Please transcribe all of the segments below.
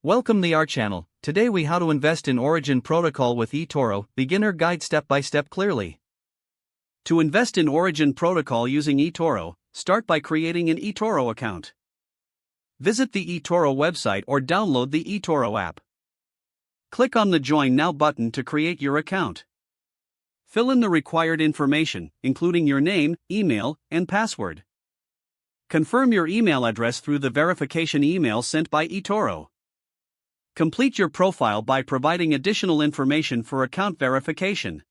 Welcome to our channel. Today we how to invest in Origin Protocol with eToro, beginner guide step by step clearly. To invest in Origin Protocol using eToro, start by creating an eToro account. Visit the eToro website or download the eToro app. Click on the Join Now button to create your account. Fill in the required information, including your name, email, and password. Confirm your email address through the verification email sent by eToro. Complete your profile by providing additional information for account verification.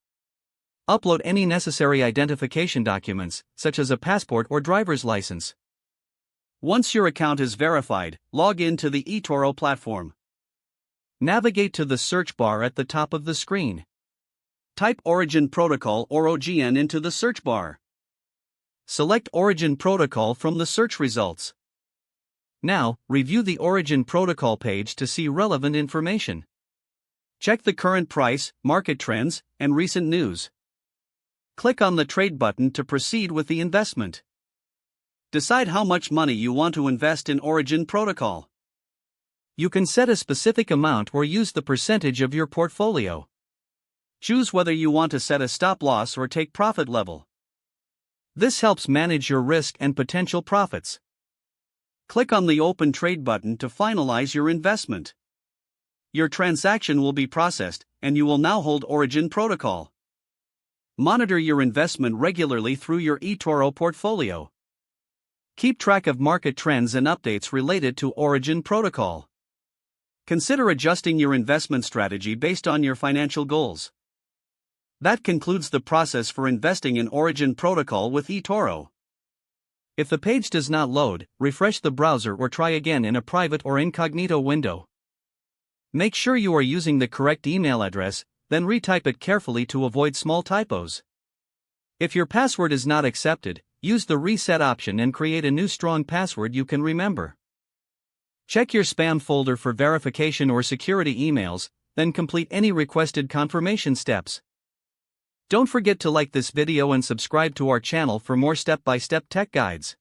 Upload any necessary identification documents, such as a passport or driver's license. Once your account is verified, log in to the eToro platform. Navigate to the search bar at the top of the screen. Type Origin Protocol or OGN into the search bar. Select Origin Protocol from the search results. Now, review the Origin Protocol page to see relevant information. Check the current price, market trends, and recent news. Click on the Trade button to proceed with the investment. Decide how much money you want to invest in Origin Protocol. You can set a specific amount or use the percentage of your portfolio. Choose whether you want to set a stop loss or take profit level. This helps manage your risk and potential profits. Click on the Open Trade button to finalize your investment. Your transaction will be processed, and you will now hold Origin Protocol. Monitor your investment regularly through your eToro portfolio. Keep track of market trends and updates related to Origin Protocol. Consider adjusting your investment strategy based on your financial goals. That concludes the process for investing in Origin Protocol with eToro. If the page does not load, refresh the browser or try again in a private or incognito window. Make sure you are using the correct email address, then retype it carefully to avoid small typos. If your password is not accepted, use the reset option and create a new strong password you can remember. Check your spam folder for verification or security emails, then complete any requested confirmation steps. Don't forget to like this video and subscribe to our channel for more step-by-step tech guides.